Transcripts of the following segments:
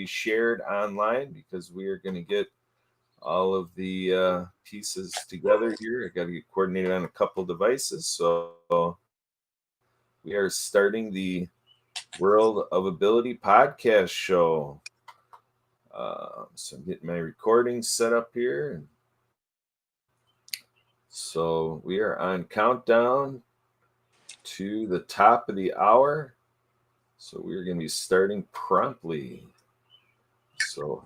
be shared online because we are going to get all of the pieces together here. I got to get coordinated on a couple devices. So we are starting the World of Ability podcast show. So I'm getting my recording set up here. So we are on countdown to the top of the hour. So we're going to be starting promptly. So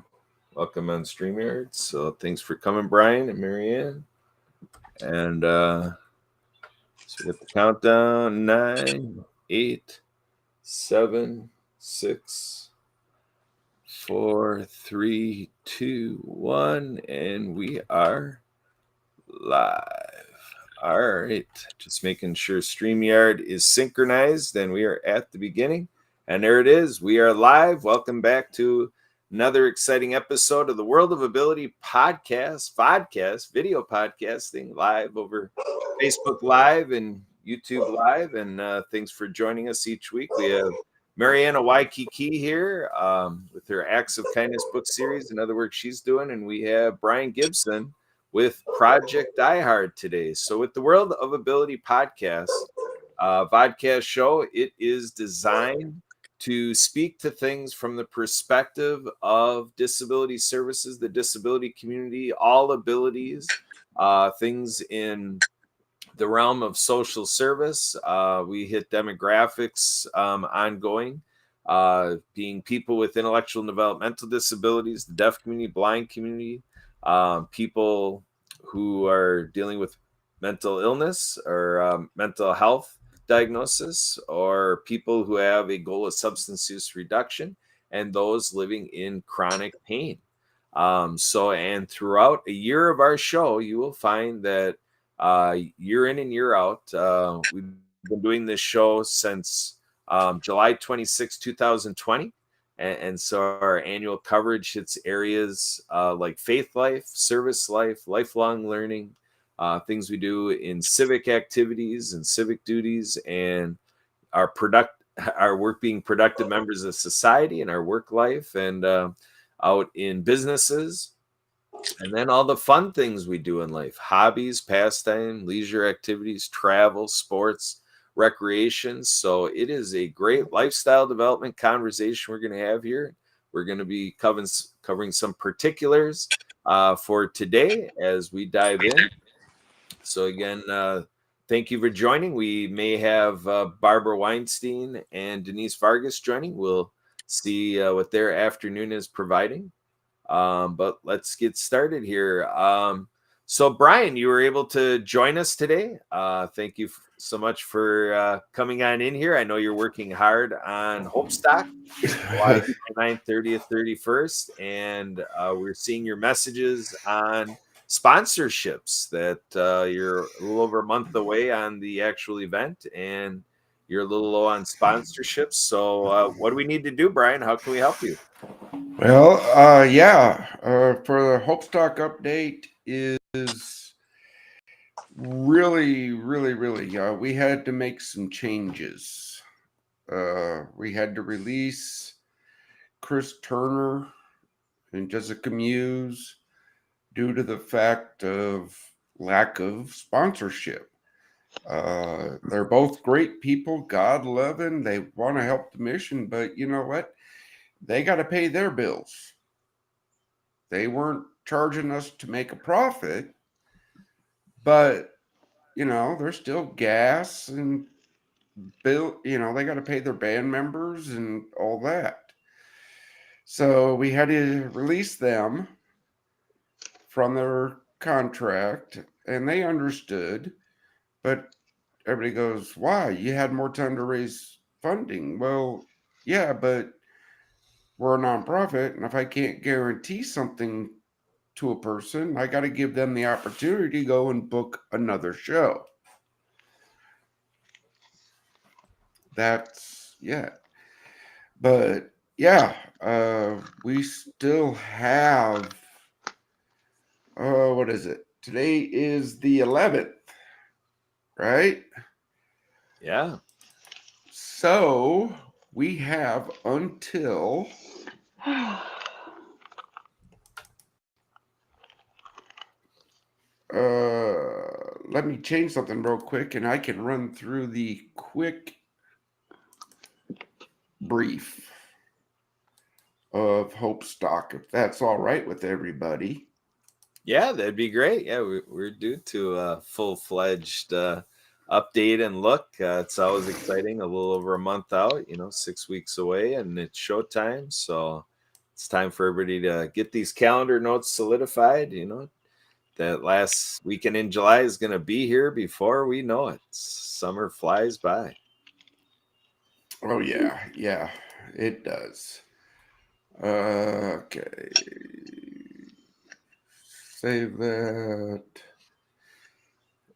welcome on StreamYard. So thanks for coming, Brian and Marianne. And so we got the countdown: 9, 8, 7, 6, 4, 3, 2, 1, and we are live. All right, just making sure StreamYard is synchronized, and we are at the beginning. And there it is. We are live. Welcome back to another exciting episode of the World of Ability vodcast, video podcasting live over Facebook Live and YouTube Live. And thanks for joining us each week. We have Mariana Waikiki here with her Acts of Kindness book series and other work she's doing. And we have Brian Gibson with Project Die Hard today. So with the World of Ability podcast show, it is designed to speak to things from the perspective of disability services, the disability community, all abilities, things in the realm of social service. We hit demographics ongoing, being people with intellectual and developmental disabilities, the deaf community, blind community, people who are dealing with mental illness or mental health diagnosis, or people who have a goal of substance use reduction, and those living in chronic pain. And throughout a year of our show, you will find that year in and year out, we've been doing this show since July 26, 2020. And so our annual coverage hits areas like faith life, service life, lifelong learning, things we do in civic activities and civic duties, and our work being productive members of society in our work life, and out in businesses, and then all the fun things we do in life: hobbies, pastime, leisure activities, travel, sports, recreation. So it is a great lifestyle development conversation we're going to have here. We're going to be covering some particulars for today as we dive in. So again, thank you for joining. We may have Barbara Weinstein and Denise Vargas joining. We'll see what their afternoon is providing. But let's get started here. So Brian, you were able to join us today. Thank you so much for coming on in here. I know you're working hard on Hopestock, July 29th, 30th, 31st, and we're seeing your messages on sponsorships that you're a little over a month away on the actual event, and you're a little low on sponsorships. So what do we need to do, Brian? How can we help you? Well, for the Hopestock update is really, we had to make some changes. We had to release Chris Turner and Jessica Muse due to the fact of lack of sponsorship. They're both great people, God-loving. They want to help the mission, but you know what? They got to pay their bills. They weren't charging us to make a profit, but, there's still gas and bill, they got to pay their band members and all that. So we had to release them from their contract, and they understood, but everybody goes, why? You had more time to raise funding. Well, yeah, but we're a nonprofit, and if I can't guarantee something to a person, I got to give them the opportunity to go and book another show. That's, yeah. But, yeah, we still have, what is it? Today is the 11th, right? Yeah. So we have until let me change something real quick, and I can run through the quick brief of Hope Stock, if that's all right with everybody. Yeah, that'd be great. Yeah, we're due to a full-fledged update and look. It's always exciting. A little over a month out, 6 weeks away, and it's showtime. So it's time for everybody to get these calendar notes solidified. That last weekend in July is going to be here before we know it. Summer flies by. Oh, yeah, it does. Okay. Save that.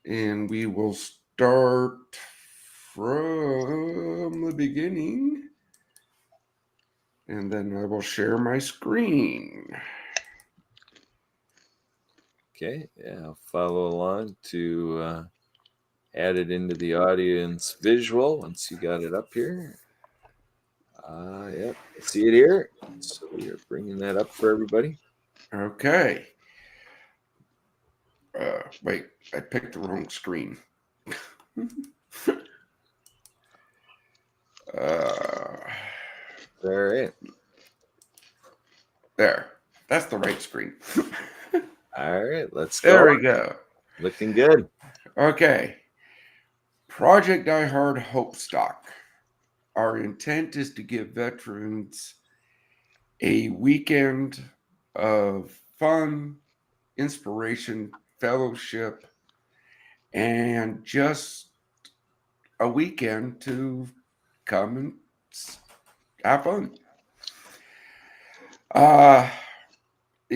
And we will start from the beginning. And then I will share my screen. Okay, yeah, I'll follow along to add it into the audience visual once you got it up here. Yep, I see it here. So we are bringing that up for everybody. Okay. Wait, I picked the wrong screen. All right. There. That's the right screen. All right, let's go. There we go. Looking good. Okay. Project Die Hard Hope Stock. Our intent is to give veterans a weekend of fun, inspiration, fellowship, and just a weekend to come and have fun.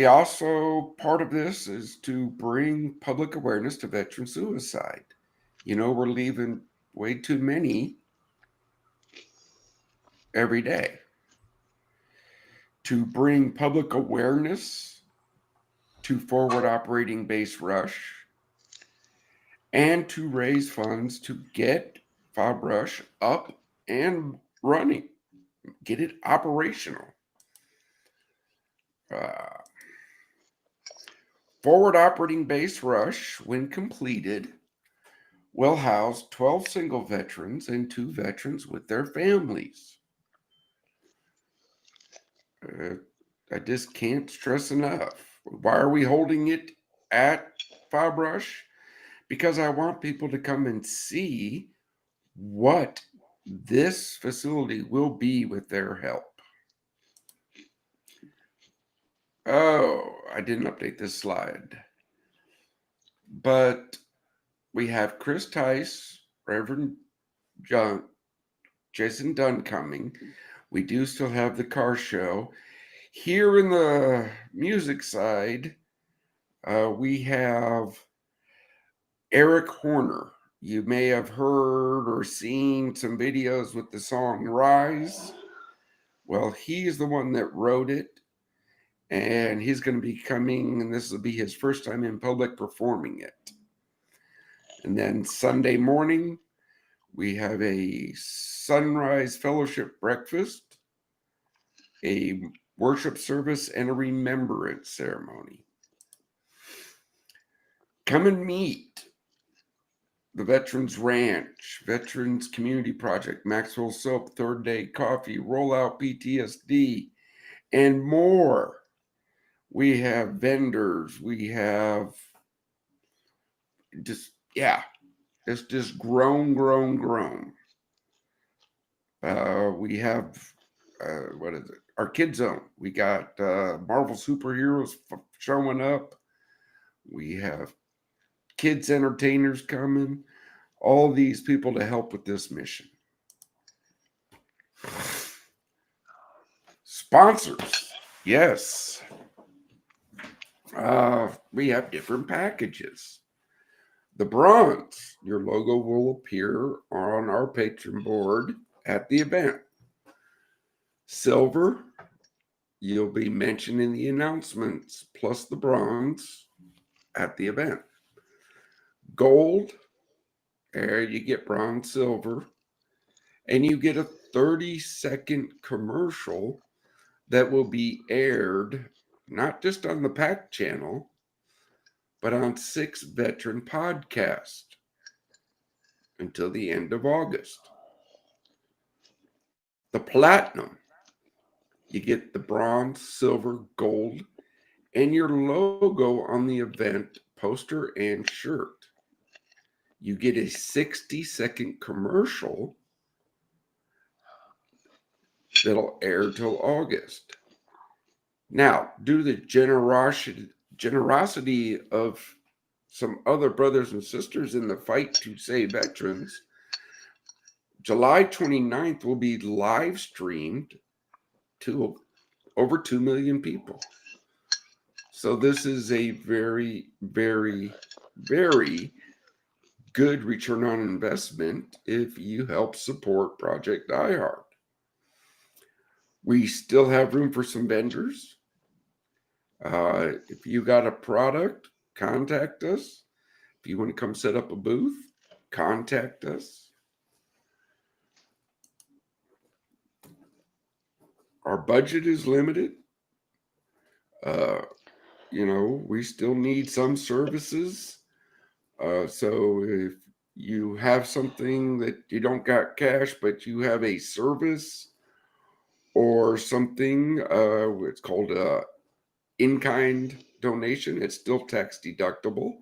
Also, part of this is to bring public awareness to veteran suicide. We're leaving way too many every day. To bring public awareness to Forward Operating Base Rush and to raise funds to get FOB Rush up and running, get it operational. Forward Operating Base Rush, when completed, will house 12 single veterans and 2 veterans with their families. I just can't stress enough. Why are we holding it at FOB Rush? Because I want people to come and see what this facility will be with their help. Oh, I didn't update this slide. But we have Chris Tice, Reverend Jason Dunn coming. We do still have the car show. Here in the music side, we have Eric Horner. You may have heard or seen some videos with the song Rise. Well, he's the one that wrote it, and he's going to be coming, and this will be his first time in public performing it. And then Sunday morning, we have a sunrise fellowship breakfast, a worship service, and a remembrance ceremony. Come and meet the Veterans Ranch, Veterans Community Project, Maxwell Soap, Third Day Coffee, Rollout PTSD, and more. We have vendors. We have it's just grown. We have, what is it? Our Kids Zone. We got Marvel superheroes showing up. We have kids entertainers coming. All these people to help with this mission. Sponsors. Yes. We have different packages. The bronze, your logo will appear on our patron board at the event. Silver, you'll be mentioned in the announcements, plus the bronze at the event. Gold, you get bronze, silver, and you get a 30-second commercial that will be aired not just on the PAC channel, but on 6 veteran podcasts until the end of August. The platinum, you get the bronze, silver, gold, and your logo on the event poster and shirt. You get a 60-second commercial that'll air till August. Now, due to the generosity of some other brothers and sisters in the fight to save veterans, July 29th will be live streamed to over 2 million people. So this is a very, very, very good return on investment if you help support Project DieHard. We still have room for some vendors. If you got a product, contact us. If you want to come set up a booth, contact us. Our budget is limited. We still need some services. So if you have something that you don't got cash, but you have a service or something, it's called a in-kind donation. It's still tax deductible.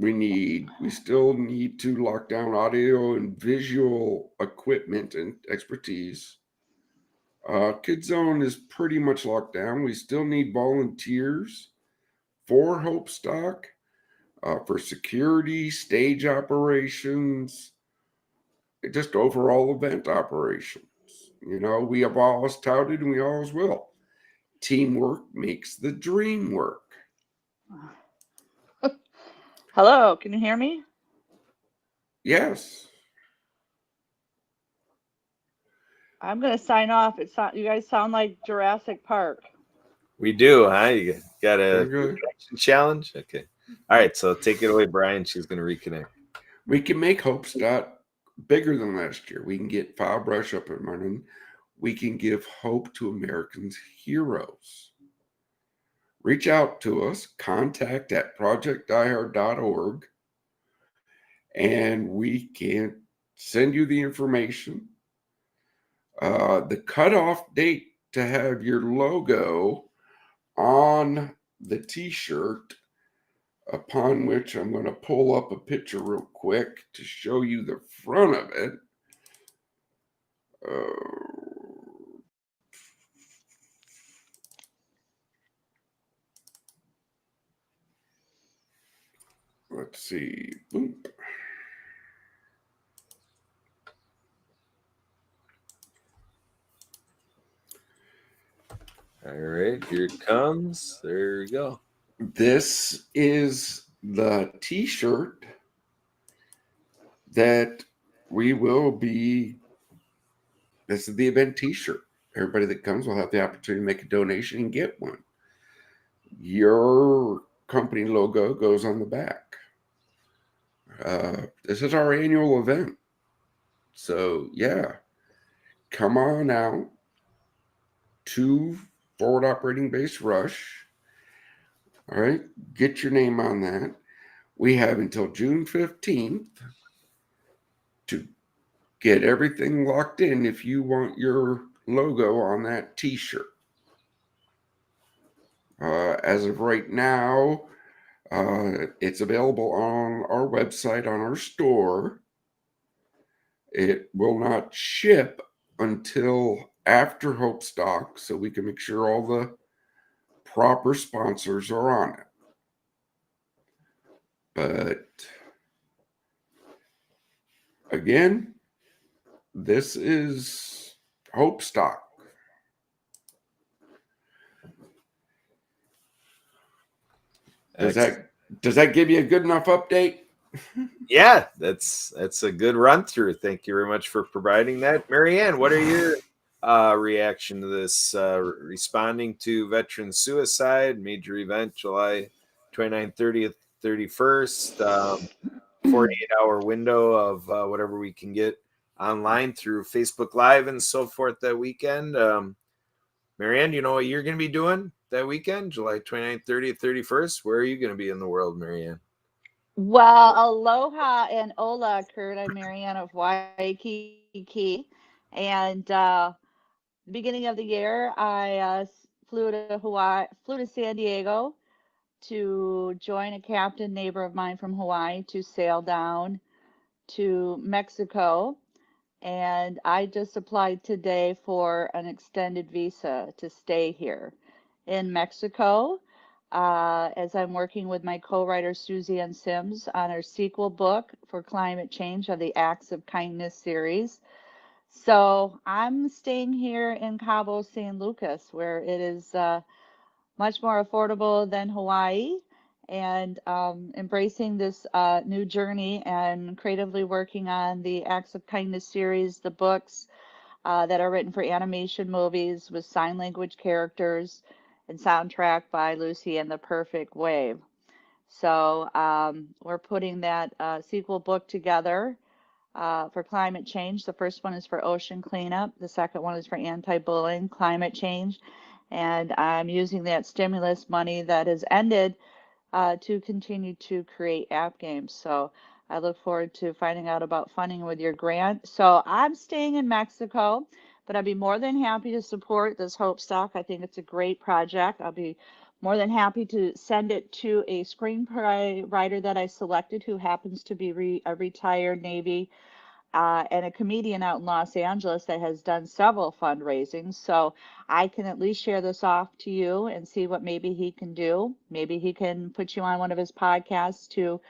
We still need to lock down audio and visual equipment and expertise. Kid Zone is pretty much locked down. We still need volunteers for Hope Stock, for security, stage operations, just overall event operations. We have always touted and we always will. Teamwork makes the dream work. Hello, can you hear me? Yes. I'm going to sign off. You guys sound like Jurassic Park. We do, huh? You got a connection challenge? Okay. All right, so take it away, Brian. She's going to reconnect. We can make Hope Stock bigger than last year. We can get File Brush up and running. We can give hope to Americans' heroes. Reach out to us, contact@projectdiehard.org, and we can send you the information. The cutoff date to have your logo on the t-shirt, upon which I'm going to pull up a picture real quick to show you the front of it. Let's see. Boop. All right, here it comes. There we go. This is the t-shirt that we will be. This is the event t-shirt. Everybody that comes will have the opportunity to make a donation and get one. Your company logo goes on the back. This is our annual event. So, yeah, come on out to Forward Operating Base Rush. All right, get your name on that. We have until June 15th to get everything locked in if you want your logo on that t-shirt. As of right now, it's available on our website, on our store. It will not ship until after Hope Stock, so we can make sure all the proper sponsors are on it. But again, this is Hope Stock. Does that give you a good enough update? Yeah, that's a good run through. Thank you very much for providing that. Marianne, what are your reaction to this? Responding to veteran suicide, major event, July 29th, 30th, 31st, 48-hour window of whatever we can get online through Facebook Live and so forth that weekend. Marianne, you know what you're going to be doing that weekend, July 29th, 30th, 31st. Where are you going to be in the world, Marianne? Well, aloha and ola, Kurt. I'm Marianne of Waikiki. And beginning of the year, I flew to Hawaii, flew to San Diego to join a captain neighbor of mine from Hawaii to sail down to Mexico. And I just applied today for an extended visa to stay here in Mexico, as I'm working with my co-writer Suzanne Sims on our sequel book for climate change of the Acts of Kindness series. So I'm staying here in Cabo San Lucas, where it is much more affordable than Hawaii, and embracing this new journey and creatively working on the Acts of Kindness series, the books that are written for animation movies with sign language characters and soundtrack by Lucy and the Perfect Wave. So we're putting that sequel book together for climate change. The first one is for ocean cleanup. The second one is for anti-bullying, climate change. And I'm using that stimulus money that has ended to continue to create app games. So I look forward to finding out about funding with your grant. So I'm staying in Mexico, but I'd be more than happy to support this Hope Stock. I think it's a great project. I'll be more than happy to send it to a screenwriter that I selected who happens to be a retired Navy and a comedian out in Los Angeles that has done several fundraisings. So I can at least share this off to you and see what maybe he can do. Maybe he can put you on one of his podcasts to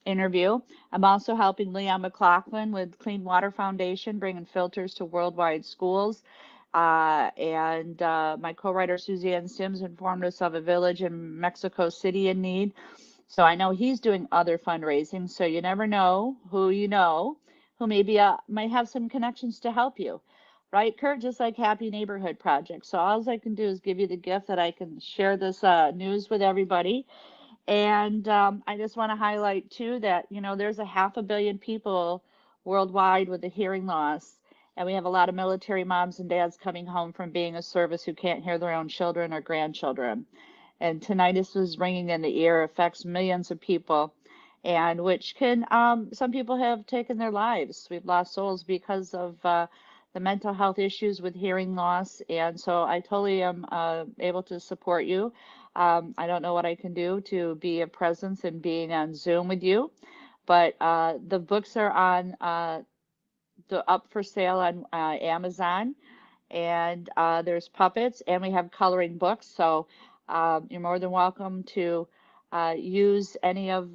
interview. I'm also helping Leon McLaughlin with Clean Water Foundation, bringing filters to worldwide schools. And my co-writer Suzanne Sims informed us of a village in Mexico City in need. So I know he's doing other fundraising. So you never know who maybe might have some connections to help you. Right, Kurt? Just like Happy Neighborhood Project. So all I can do is give you the gift that I can share this news with everybody. And I just want to highlight too that, there's a 500 million people worldwide with a hearing loss. And we have a lot of military moms and dads coming home from being a service who can't hear their own children or grandchildren. And tinnitus is ringing in the ear, affects millions of people, and which can, some people have taken their lives. We've lost souls because of the mental health issues with hearing loss. And so I totally am able to support you. I don't know what I can do to be a presence and being on Zoom with you, but the books are on up for sale on Amazon, and there's puppets, and we have coloring books. So you're more than welcome to use any of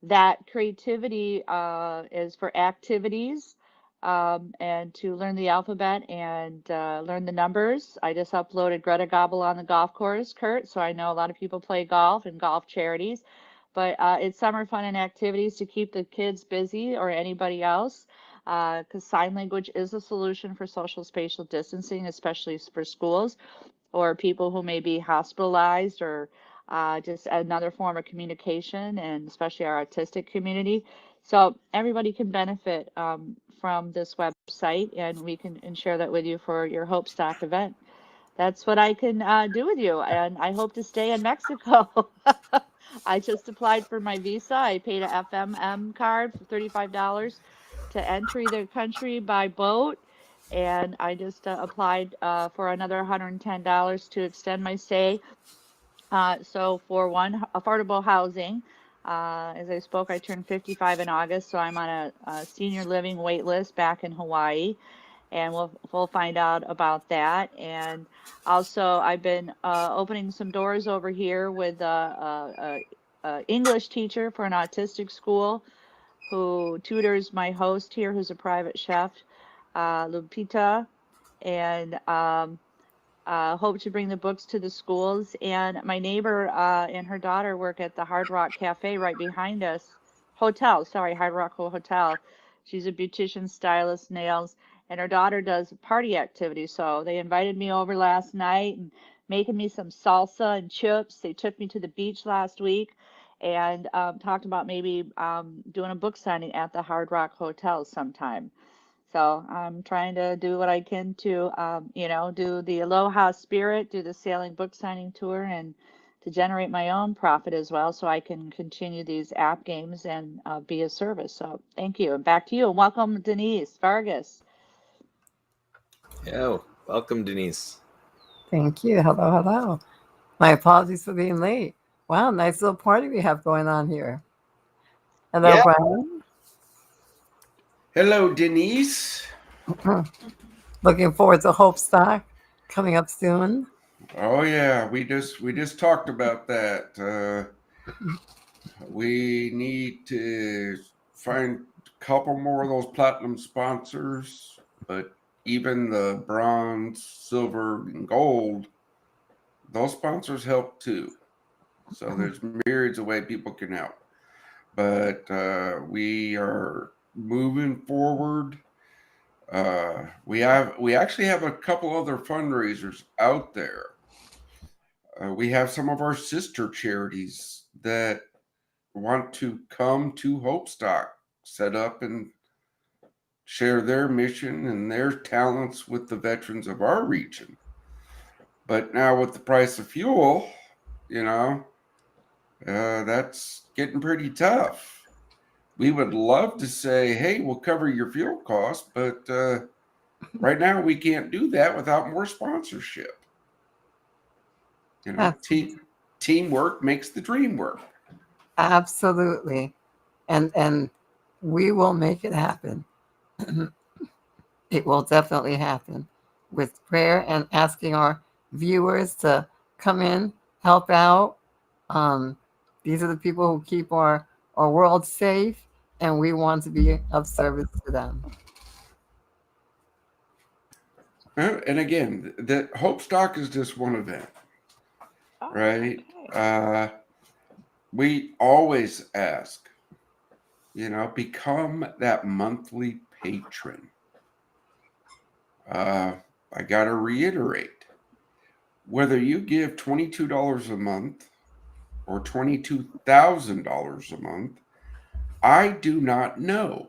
that creativity is for activities, and to learn the alphabet and learn the numbers. I just uploaded Greta Gobble on the golf course, Kurt, so I know a lot of people play golf and golf charities, but it's summer fun and activities to keep the kids busy or anybody else, because sign language is a solution for social spatial distancing, especially for schools or people who may be hospitalized, or just another form of communication, and especially our artistic community. So everybody can benefit from this website, and we can share that with you for your Hope Stock event. That's what I can do with you, and I hope to stay in Mexico. I just applied for my visa. I paid a FMM card for $35 to enter the country by boat, and I just applied for another $110 to extend my stay. So for one, affordable housing. As I spoke, I turned 55 in August, so I'm on a senior living wait list back in Hawaii, and we'll find out about that. And also, I've been opening some doors over here with a English teacher for an autistic school who tutors my host here, who's a private chef, Lupita, and hope to bring the books to the schools. And my neighbor and her daughter work at the Hard Rock Cafe right behind us. Hotel, sorry, Hard Rock Hotel. She's a beautician, stylist, nails, and her daughter does party activities. So they invited me over last night and making me some salsa and chips. They took me to the beach last week and talked about maybe doing a book signing at the Hard Rock Hotel sometime. So I'm trying to do what I can to, do the Aloha Spirit, do the sailing book signing tour, and to generate my own profit as well, so I can continue these app games and be a service. So thank you, and back to you. And welcome, Denise Vargas. Yeah, welcome, Denise. Thank you. Hello, hello. My apologies for being late. Wow, nice little party we have going on here. Hello, Yeah. Brian. Hello, Denise. Looking forward to Hope Stock coming up soon. Oh yeah, we just talked about that. We need to find a couple more of those platinum sponsors, but even the bronze, silver, and gold, those sponsors help too. So there's myriads of ways people can help. But we are moving forward. We actually have a couple other fundraisers out there. We have some of our sister charities that want to come to Hope Stock, set up and share their mission and their talents with the veterans of our region. But now with the price of fuel, that's getting pretty tough. We would love to say, hey, we'll cover your fuel costs, but right now we can't do that without more sponsorship. Teamwork makes the dream work. Absolutely. And we will make it happen. It will definitely happen with prayer and asking our viewers to come in, help out. These are the people who keep our world safe, and we want to be of service to them. And again, the Hope Stock is just one event, Oh, right? okay. We always ask, become that monthly patron. I got to reiterate, whether you give $22 a month or $22,000 a month, I do not know.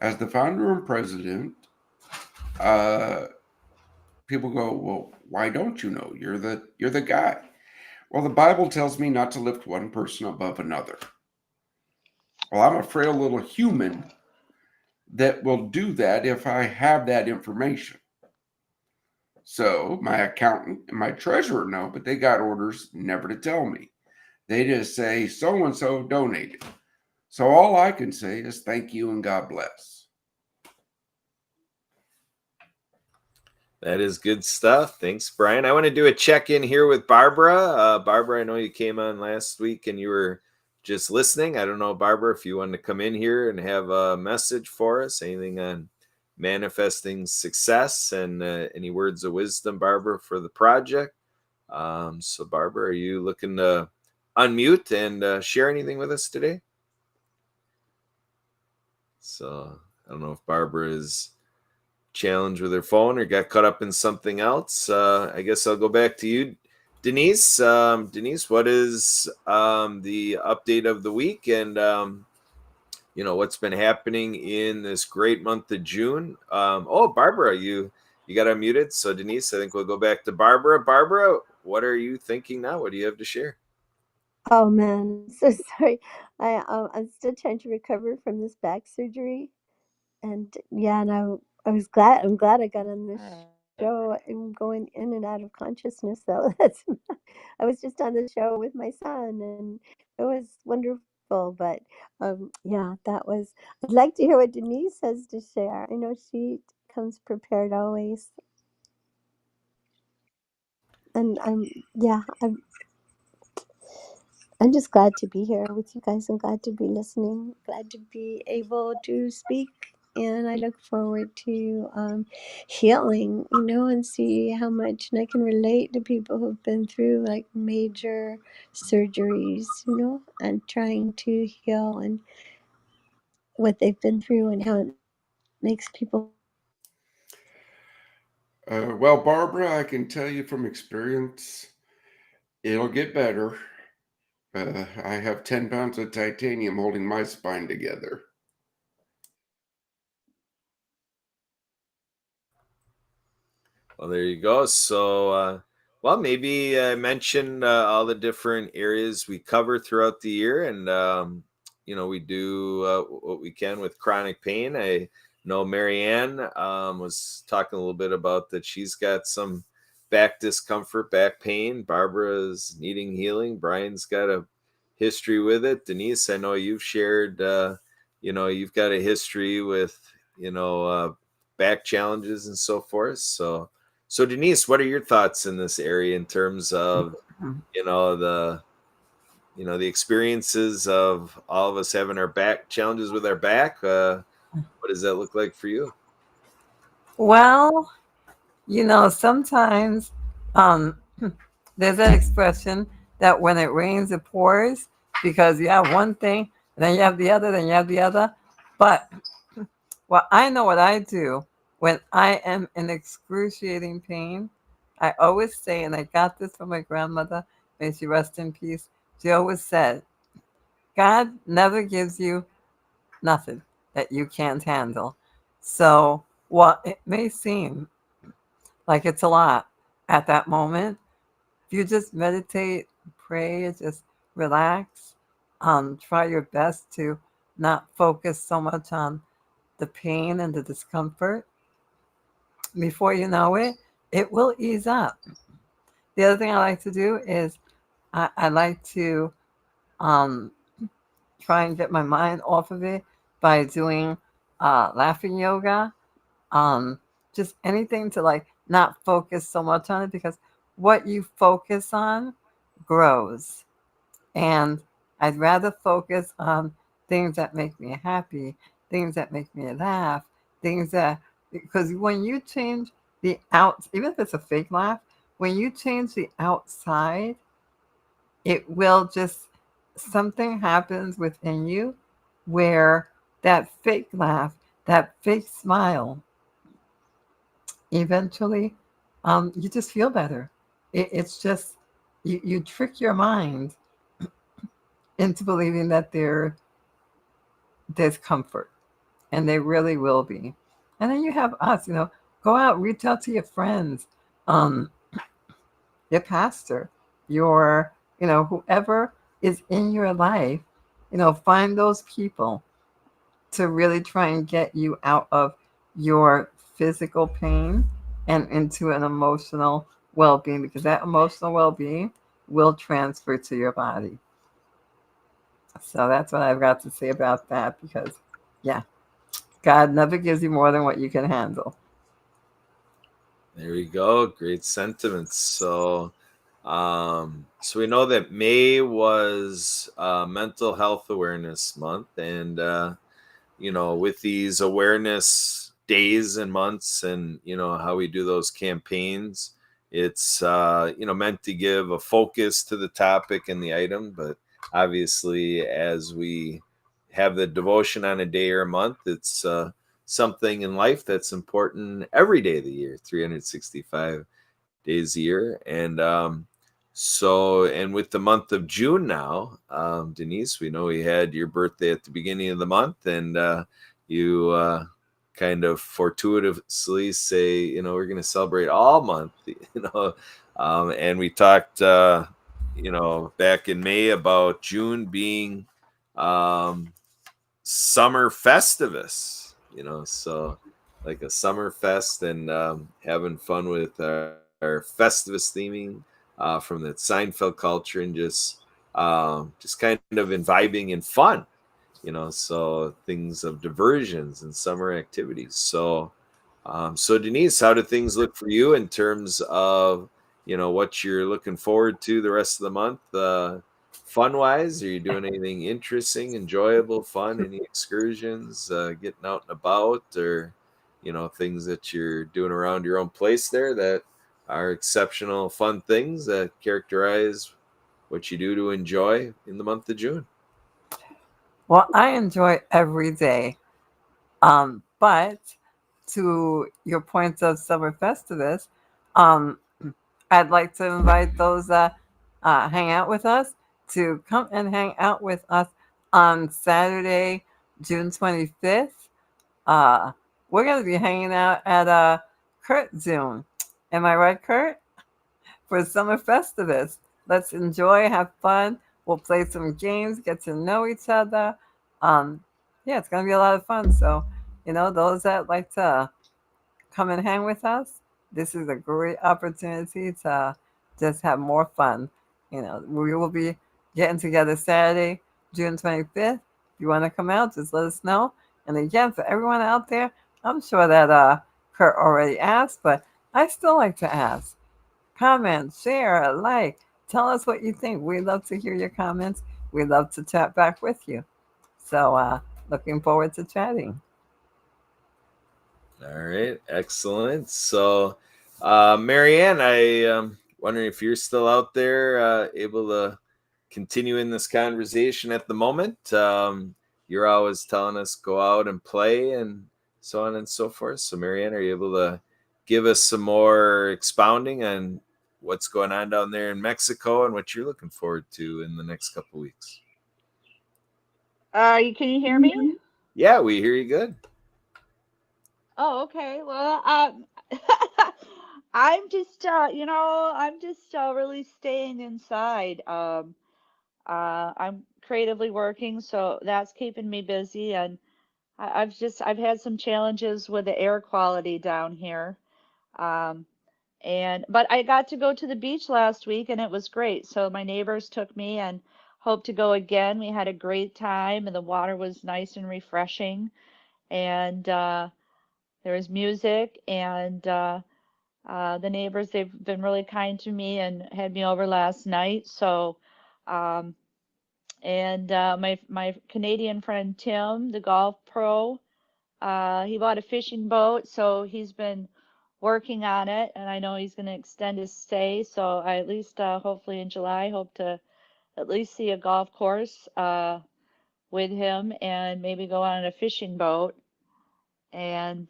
As the founder and president, people go, well, why don't you know? You're the guy. Well, the Bible tells me not to lift one person above another. Well, I'm a frail little human that will do that if I have that information. So my accountant and my treasurer know, but they got orders never to tell me. They just say so and so donated. So all I can say is thank you and God bless. That is good stuff. Thanks, Brian. I want to do a check-in here with Barbara. Barbara, I know you came on last week and you were just listening. I don't know, Barbara, if you wanted to come in here and have a message for us, anything on manifesting success and any words of wisdom, Barbara, for the project. So, Barbara, are you looking to unmute and share anything with us today? So, I don't know if Barbara is challenged with her phone or got caught up in something else. I guess I'll go back to you, Denise. Denise, what is the update of the week and what's been happening in this great month of June? Barbara, you got unmuted. So Denise, I think we'll go back to Barbara. Barbara, what are you thinking now? What do you have to share? Oh man, so sorry. I'm still trying to recover from this back surgery, and yeah, and I was glad. I'm glad I got on this show. I'm going in and out of consciousness, though. I was just on the show with my son, and it was wonderful. But yeah, that was. I'd like to hear what Denise has to share. I know she comes prepared always, and I'm just glad to be here with you guys. I'm glad to be listening, glad to be able to speak. And I look forward to healing, and see how much. And I can relate to people who've been through like major surgeries, and trying to heal and what they've been through and how it makes people. Well, Barbara, I can tell you from experience, it'll get better. I have 10 pounds of titanium holding my spine together. Well, there you go. So, well, maybe I mentioned all the different areas we cover throughout the year, and we do what we can with chronic pain. I know Marianne was talking a little bit about that. She's got some back discomfort, back pain. Barbara's needing healing. Brian's got a history with it. Denise, I know you've shared. You've got a history with back challenges and so forth. So Denise, what are your thoughts in this area in terms of you know the the experiences of all of us having our back challenges with our back? What does that look like for you? Well, sometimes um, there's that expression that when it rains, it pours, because you have one thing, then you have the other, then you have the other. But well, I know what I do when I am in excruciating pain. I always say, and I got this from my grandmother, may she rest in peace. She always said, God never gives you nothing that you can't handle. So, while it may seem like it's a lot at that moment, if you just meditate, pray, just relax, try your best to not focus so much on the pain and the discomfort. Before you know it, it will ease up. The other thing I like to do is I like to um, try and get my mind off of it by doing laughing yoga. Um, just anything to like not focus so much on it, because what you focus on grows. And I'd rather focus on things that make me happy, things that make me laugh, things that, because when you change the out, even if it's a fake laugh, when you change the outside, it will just, something happens within you where that fake laugh, that fake smile, eventually you just feel better. It's just, you trick your mind into believing that there's comfort, and they really will be. And then you have us, go out, reach out to your friends, um, your pastor, your, whoever is in your life, find those people to really try and get you out of your physical pain and into an emotional well-being, because that emotional well-being will transfer to your body. So that's what I've got to say about that, because yeah, God never gives you more than what you can handle. There we go. Great sentiments. So we know that May was Mental Health Awareness Month, and with these awareness days and months, and how we do those campaigns, it's meant to give a focus to the topic and the item. But obviously, as we have the devotion on a day or a month, it's something in life that's important every day of the year, 365 days a year. And with the month of June now, Denise, we know we had your birthday at the beginning of the month, and you kind of fortuitously say, we're going to celebrate all month, and we talked, back in May about June being summer festivus, so like a summer fest, and having fun with our festivus theming from that Seinfeld culture, and just kind of imbibing in fun, so things of diversions and summer activities. So Denise, how do things look for you in terms of what you're looking forward to the rest of the month? Fun wise, are you doing anything interesting, enjoyable, fun? Any excursions, getting out and about, or things that you're doing around your own place there that are exceptional, fun things that characterize what you do to enjoy in the month of June? Well, I enjoy every day. But to your point of summer festivus, um, I'd like to invite those that hang out with us to come and hang out with us on Saturday, June 25th. Uh, we're going to be hanging out at Kurt Zoom. Am I right, Kurt? For Summer Festivus. Let's enjoy, have fun. We'll play some games, get to know each other. Um, yeah, it's gonna be a lot of fun. So, those that like to come and hang with us, this is a great opportunity to just have more fun. We will be getting together Saturday, June 25th. If you want to come out, just let us know. And again, for everyone out there, I'm sure that Kurt already asked, but I still like to ask. Comment, share, like, tell us what you think. We love to hear your comments. We love to chat back with you. So, looking forward to chatting. All right, excellent. So, Marianne, I wondering if you're still out there, able to continue in this conversation at the moment. You're always telling us go out and play and so on and so forth. So, Marianne, are you able to give us some more expounding on what's going on down there in Mexico and what you're looking forward to in the next couple weeks? Can you hear me? Yeah, we hear you good. Oh, okay. Well, I'm just really staying inside. I'm creatively working, so that's keeping me busy, and I've had some challenges with the air quality down here. Um, but I got to go to the beach last week, and it was great. So my neighbors took me, and hope to go again. We had a great time, and the water was nice and refreshing, and there was music, and the neighbors, they've been really kind to me and had me over last night. So, um, and my Canadian friend Tim, the golf pro, he bought a fishing boat, so he's been working on it, and I know he's going to extend his stay. So I at least, hopefully in July, hope to at least see a golf course with him and maybe go on a fishing boat. And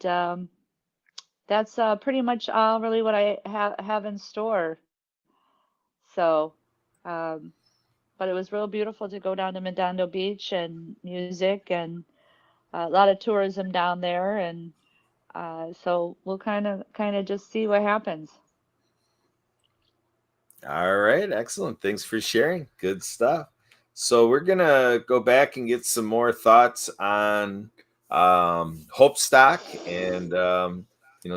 that's pretty much really what I have in store. So, um, but it was real beautiful to go down to Redondo Beach and music and a lot of tourism down there, and so we'll kind of just see what happens. All right, excellent. Thanks for sharing. Good stuff. So we're gonna go back and get some more thoughts on Hope Stock, and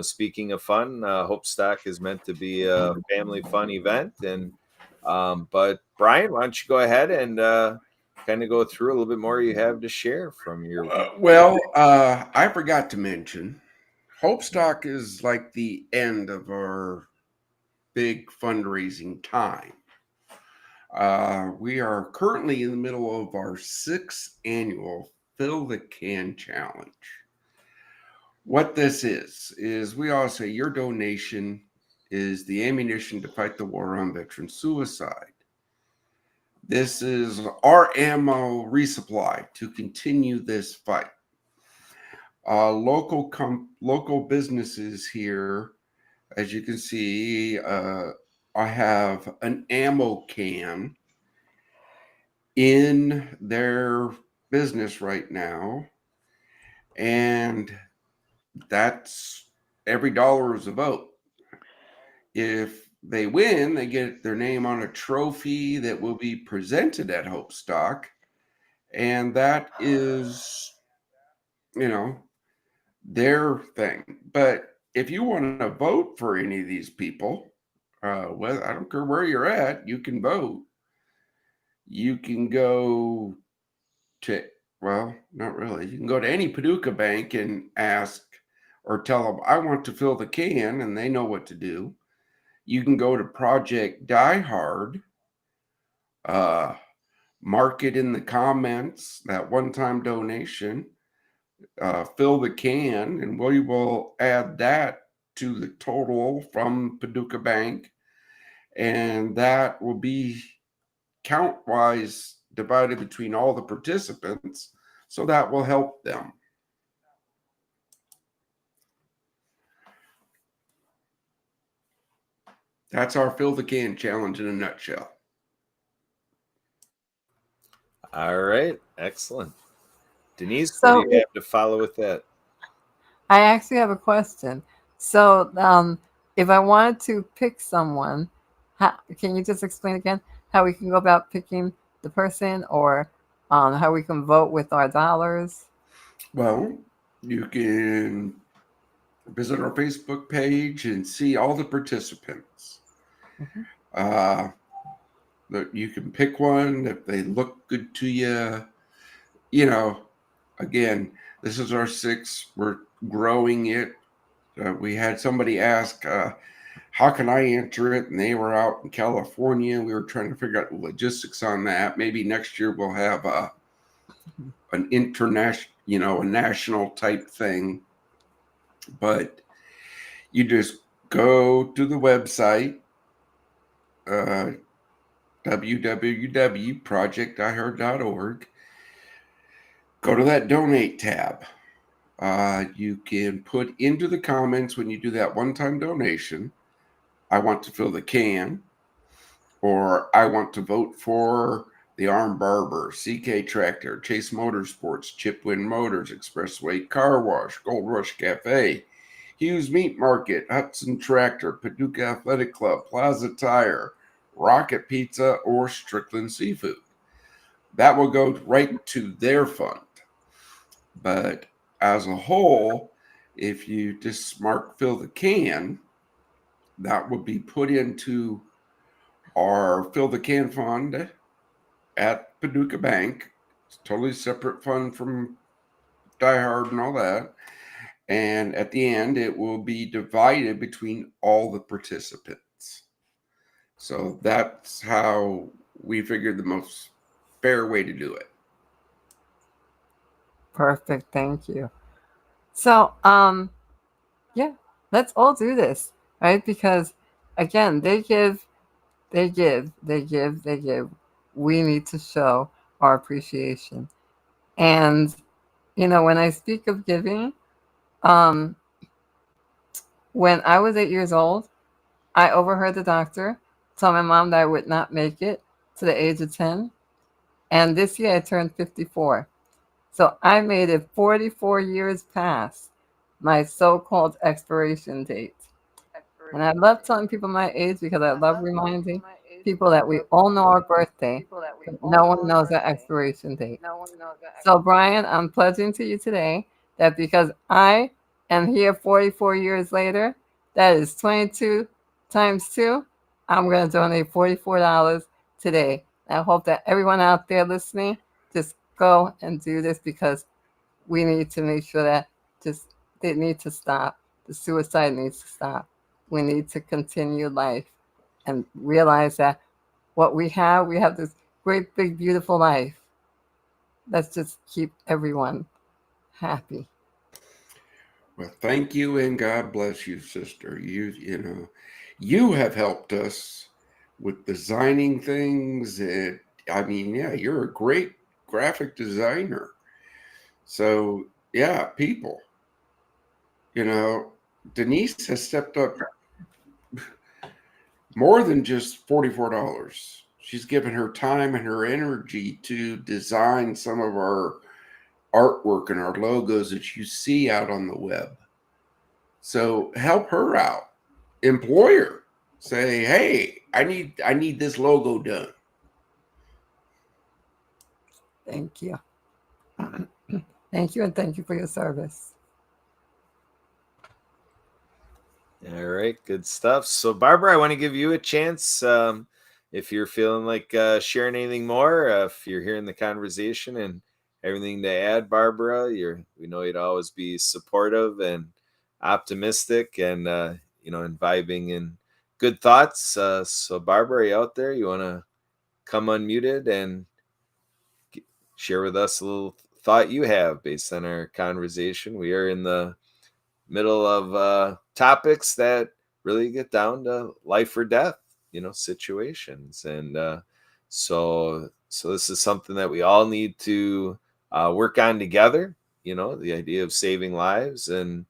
speaking of fun, Hope Stock is meant to be a family fun event, and but Brian, why don't you go ahead and kind of go through a little bit more you have to share from your. I forgot to mention, Hope Stock is like the end of our big fundraising time. We are currently in the middle of our 6th annual Fill the Can Challenge. What this is we all say your donation is the ammunition to fight the war on veteran suicide. This is our ammo resupply to continue this fight. Local businesses here, as you can see, I have an ammo can in their business right now, and that's every dollar is a vote. If they win, they get their name on a trophy that will be presented at Hope Stock, and that is, their thing. But if you want to vote for any of these people, well, I don't care where you're at, you can vote. You can go to, well, not really. You can go to any Paducah bank and ask or tell them, I want to fill the can, and they know what to do. You can go to Project Die Hard, mark it in the comments, that one-time donation, fill the can, and we will add that to the total from Paducah Bank, and that will be count-wise divided between all the participants, so that will help them. That's our Fill the Can challenge in a nutshell. All right, excellent. Denise, what do So you have to follow with that? I actually have a question. So if I wanted to pick someone, can you just explain again how we can go about picking the person, or how we can vote with our dollars? Well, you can visit our Facebook page and see all the participants. Mm-hmm. Uh, you can pick one if they look good to you. You know, again, this is our sixth. We're growing it. We had somebody ask, how can I enter it? And they were out in California. We were trying to figure out the logistics on that. Maybe next year we'll have an international, a national type thing. But you just go to the website, www.projectiheard.org. Go to that donate tab. You can put into the comments when you do that one-time donation, I want to fill the can, or I want to vote for the Arm Barber, CK Tractor, Chase Motorsports, Chipwind Motors, Expressway Car Wash, Gold Rush Cafe, Hughes Meat Market, Hudson Tractor, Paducah Athletic Club, Plaza Tire, Rocket Pizza, or Strickland Seafood. That will go right to their fund. But as a whole, if you just mark fill the can, that would be put into our fill the can fund at Paducah Bank. It's a totally separate fund from Die Hard and all that. And at the end, it will be divided between all the participants. So that's how we figured the most fair way to do it. Perfect. Thank you. So, yeah, let's all do this, right? Because again, they give, they give, they give, they give. We need to show our appreciation. And, when I speak of giving, um, when I was 8 years old, I overheard the doctor tell my mom that I would not make it to the age of 10. And this year I turned 54. So I made it 44 years past my so called expiration date. And I love telling people my age because I love reminding people that we all know our birthday, but no one knows our expiration date. So, Brian, I'm pledging to you today that because I am here 44 years later, that is 22 times 2. I'm going to donate $44 today. I hope that everyone out there listening just go and do this, because we need to make sure that just they need to stop. The suicide needs to stop. We need to continue life and realize that what we have this great, big, beautiful life. Let's just keep everyone happy. Well, thank you and God bless you, sister. You have helped us with designing things. And I mean, yeah, you're a great graphic designer. So yeah, people, Denise has stepped up more than just $44. She's given her time and her energy to design some of our artwork and our logos that you see out on the web. So help her out. Employ her. Say, hey, I need this logo done. Thank you. Thank you, and thank you for your service. All right, good stuff. So, Barbara, I want to give you a chance. If you're feeling like sharing anything more, if you're hearing the conversation and everything to add, Barbara, we know you'd always be supportive and optimistic, and and vibing in good thoughts. So, Barbara, are you out there? You want to come unmuted and share with us a little thought you have based on our conversation? We are in the middle of topics that really get down to life or death, situations. And so this is something that we all need to work on together, the idea of saving lives and,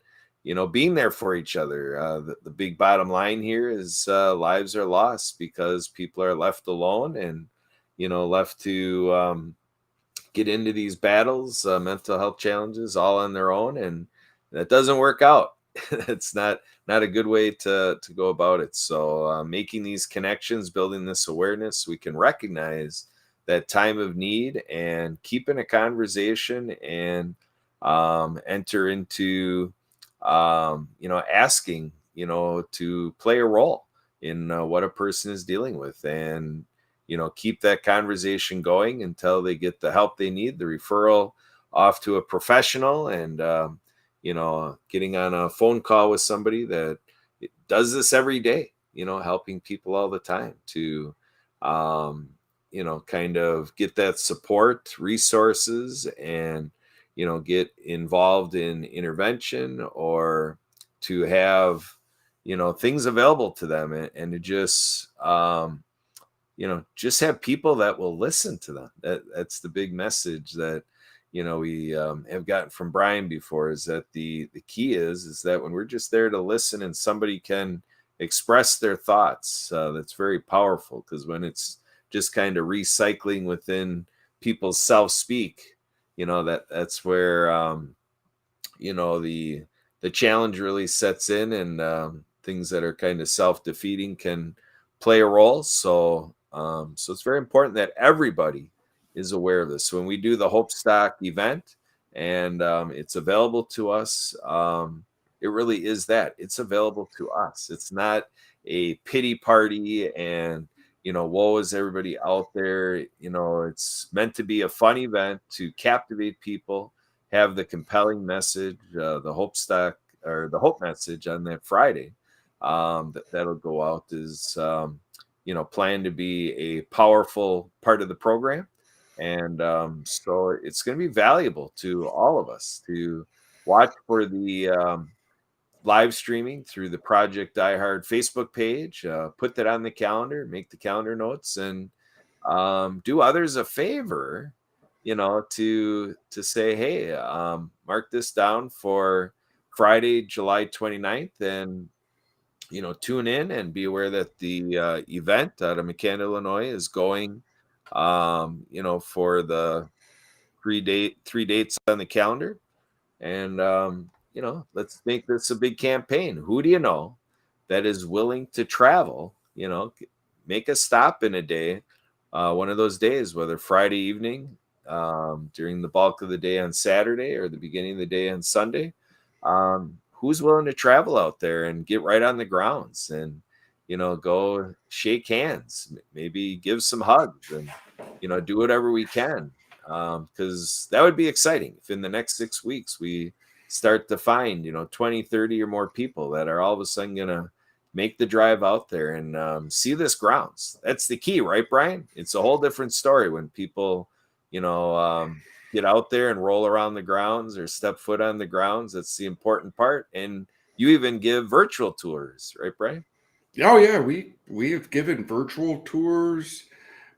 being there for each other. The big bottom line here is lives are lost because people are left alone and, left to get into these battles, mental health challenges all on their own. And that doesn't work out. it's not a good way to go about it. So making these connections, building this awareness, we can recognize that time of need and keep in a conversation and enter into asking to play a role in what a person is dealing with, and keep that conversation going until they get the help they need, the referral off to a professional, and getting on a phone call with somebody that does this every day, helping people all the time to kind of get that support, resources, and get involved in intervention, or to have things available to them, and to just have people that will listen to them. That's the big message that we have gotten from Brian before, is that the key is that when we're just there to listen and somebody can express their thoughts, that's very powerful, because when it's just kind of recycling within people's self-speak, that's where the challenge really sets in, and things that are kind of self-defeating can play a role. So it's very important that everybody is aware of this. So when we do the Hope Stock event, and it's available to us, it really is that. It's available to us. It's not a pity party and woe is everybody out there. It's meant to be a fun event to captivate people, have the compelling message, the Hope Stock, or the Hope message on that Friday, that'll go out, is planned to be a powerful part of the program. And so it's going to be valuable to all of us to watch for the live streaming through the Project Die Hard Facebook page. Put that on the calendar, make the calendar notes, and do others a favor, to say, hey, mark this down for Friday, July 29th, and tune in and be aware that the event out of McCann, Illinois is going, for the three dates on the calendar. And, let's make this a big campaign. Who do you know that is willing to travel, make a stop in a day, one of those days, whether Friday evening, during the bulk of the day on Saturday, or the beginning of the day on Sunday. Who's willing to travel out there and get right on the grounds, and go shake hands, maybe give some hugs, and do whatever we can, because that would be exciting if in the next 6 weeks we start to find 20, 30 or more people that are all of a sudden gonna make the drive out there and see this grounds. That's the key, right, Brian? It's a whole different story when people get out there and roll around the grounds or step foot on the grounds. That's the important part. And you even give virtual tours, right, Brian? Oh yeah, we have given virtual tours,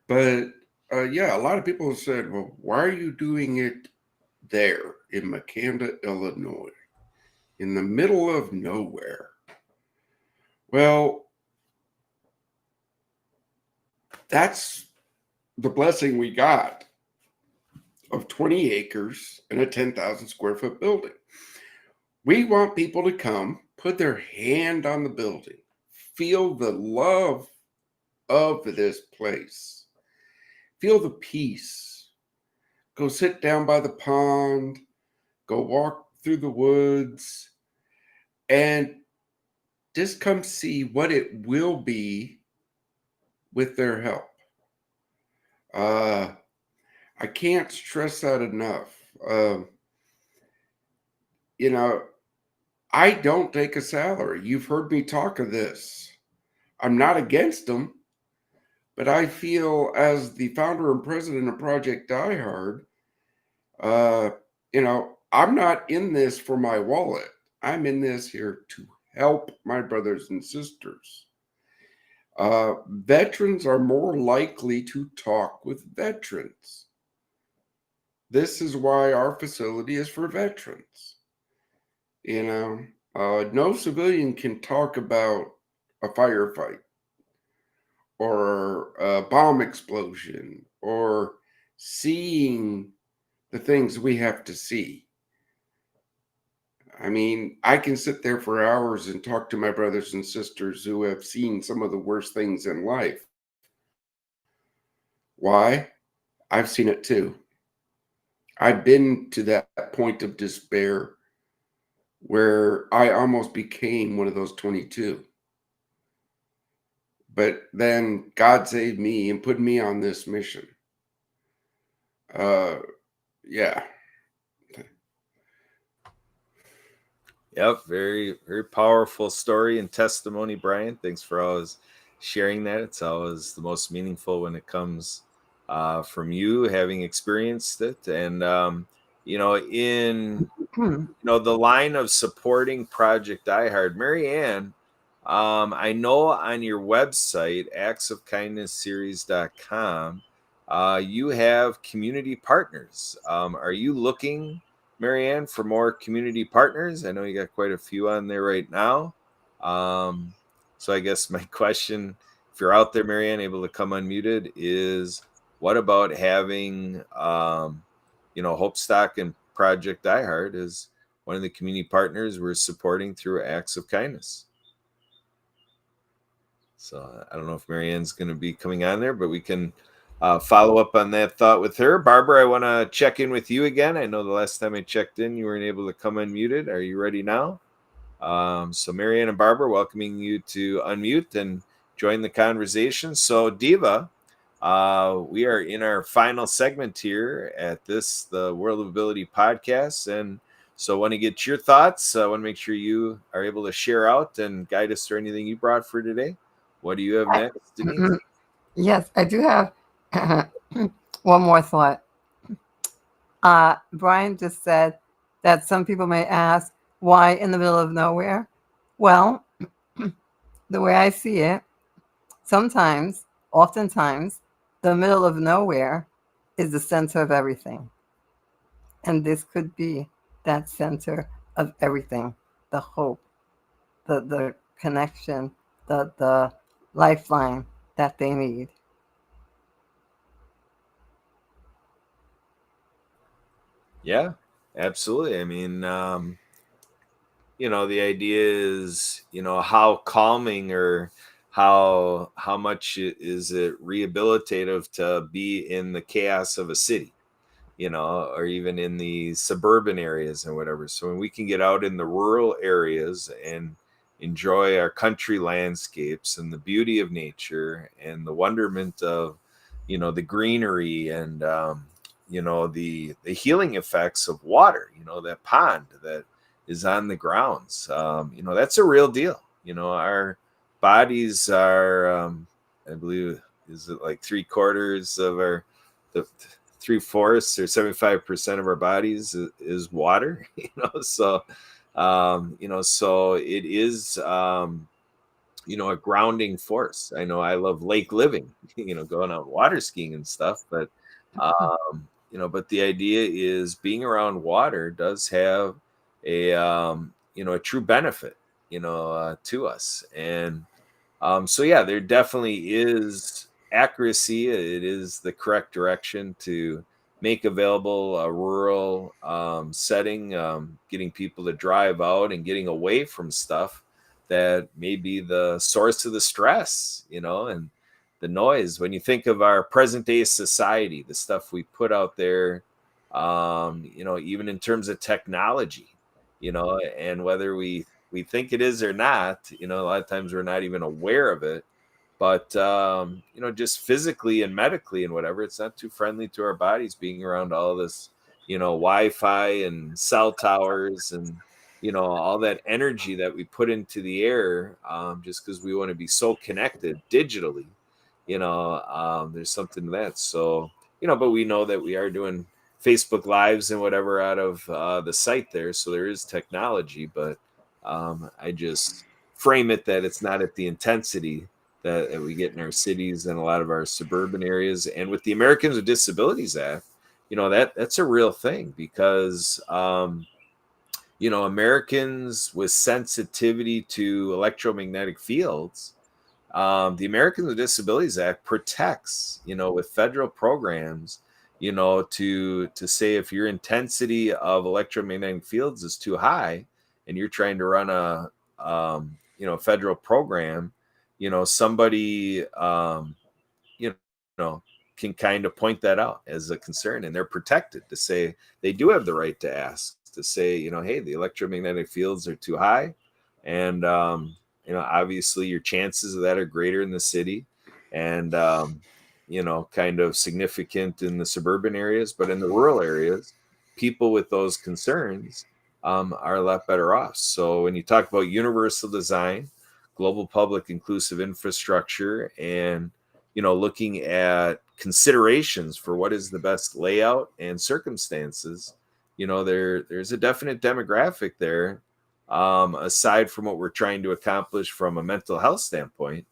but yeah, a lot of people have said, "Well, why are you doing it there in McCanda, Illinois, in the middle of nowhere?" Well, that's the blessing we got of 20 acres and a 10,000 square foot building. We want people to come, put their hand on the building, feel the love of this place, feel the peace, go sit down by the pond, go walk through the woods, and just come see what it will be with their help. I can't stress that enough. I don't take a salary. You've heard me talk of this. I'm not against them, but I feel, as the founder and president of Project Die Hard, I'm not in this for my wallet. I'm in this here to help my brothers and sisters. Veterans are more likely to talk with veterans. This is why our facility is for veterans. No civilian can talk about a firefight or a bomb explosion or seeing the things we have to see. I mean, I can sit there for hours and talk to my brothers and sisters who have seen some of the worst things in life. Why? I've seen it too. I've been to that point of despair where I almost became one of those 22. But then God saved me and put me on this mission. Yeah. Yep, very, very powerful story and testimony, Brian. Thanks for always sharing that. It's always the most meaningful when it comes from you having experienced it. And in the line of supporting Project iHeart, Mary Ann, I know on your website, actsofkindnessseries.com, you have community partners. Are you looking, Marianne, for more community partners? I know you got quite a few on there right now. So I guess my question, if you're out there, Marianne, able to come unmuted, is what about having, Hope Stock and Project iHeart is one of the community partners we're supporting through Acts of Kindness. So I don't know if Marianne's going to be coming on there, but we can follow up on that thought with her. Barbara, I want to check in with you again. I know the last time I checked in, you weren't able to come unmuted. Are you ready now? So Marianne and Barbara, welcoming you to unmute and join the conversation. So DeVa, we are in our final segment here at the World of Ability podcast. And so I want to get your thoughts. I want to make sure you are able to share out and guide us through anything you brought for today. What do you have next, Denise? Yes, I do have one more thought. Brian just said that some people may ask, why in the middle of nowhere? Well, the way I see it, oftentimes, the middle of nowhere is the center of everything. And this could be that center of everything, the hope, the connection, the lifeline that they need. Yeah, absolutely. I mean, the idea is, how calming or how much is it rehabilitative to be in the chaos of a city, or even in the suburban areas and whatever. So when we can get out in the rural areas and enjoy our country landscapes and the beauty of nature and the wonderment of, the greenery and, the healing effects of water, that pond that is on the grounds, that's a real deal. Our bodies are, I believe, is it like 3/4 of the 3/4 or 75% of our bodies is water, so so it is a grounding force. I know I love lake living, going out water skiing and stuff, but but the idea is being around water does have a a true benefit to us. And so yeah, there definitely is accuracy. It is the correct direction to make available a rural setting, getting people to drive out and getting away from stuff that may be the source of the stress, and the noise. When you think of our present day society, the stuff we put out there, even in terms of technology, and whether we think it is or not, a lot of times we're not even aware of it. But just physically and medically and whatever, it's not too friendly to our bodies being around all this, Wi-Fi and cell towers and all that energy that we put into the air, just because we want to be so connected digitally. There's something to that. So but we know that we are doing Facebook Lives and whatever out of the site there, so there is technology, but I just frame it that it's not at the intensity that we get in our cities and a lot of our suburban areas. And with the Americans with Disabilities Act, that's a real thing, because Americans with sensitivity to electromagnetic fields, the Americans with Disabilities Act protects, with federal programs, to say if your intensity of electromagnetic fields is too high, and you're trying to run a federal program, somebody you know can kind of point that out as a concern, and they're protected to say they do have the right to ask, to say, hey, the electromagnetic fields are too high, and obviously your chances of that are greater in the city, and kind of significant in the suburban areas, but in the rural areas, people with those concerns are a lot better off. So when you talk about universal design, global public inclusive infrastructure, and looking at considerations for what is the best layout and circumstances, there's a definite demographic there, aside from what we're trying to accomplish from a mental health standpoint,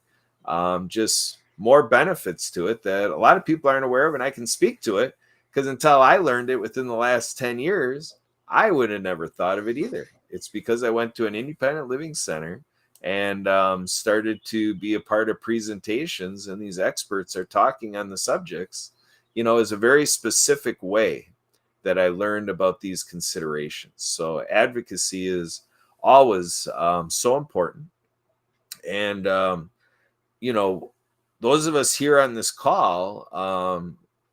just more benefits to it that a lot of people aren't aware of. And I can speak to it because until I learned it within the last 10 years, I would have never thought of it either. It's because I went to an independent living center and started to be a part of presentations, and these experts are talking on the subjects, is a very specific way that I learned about these considerations. So advocacy is always so important. And, those of us here on this call,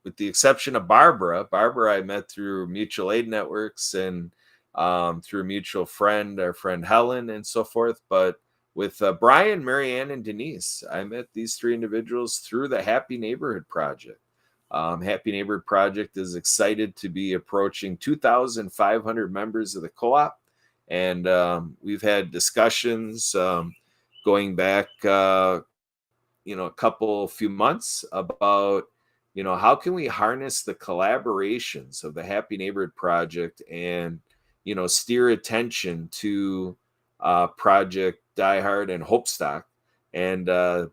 with the exception of Barbara I met through mutual aid networks and through a mutual friend, our friend Helen, and so forth. But with Brian, Marianne, and Denise, I met these three individuals through the Happy Neighborhood Project. Happy Neighborhood Project is excited to be approaching 2,500 members of the co-op. And we've had discussions going back, a few months about, how can we harness the collaborations of the Happy Neighborhood Project and, steer attention to Project Die Hard and Hopestock. And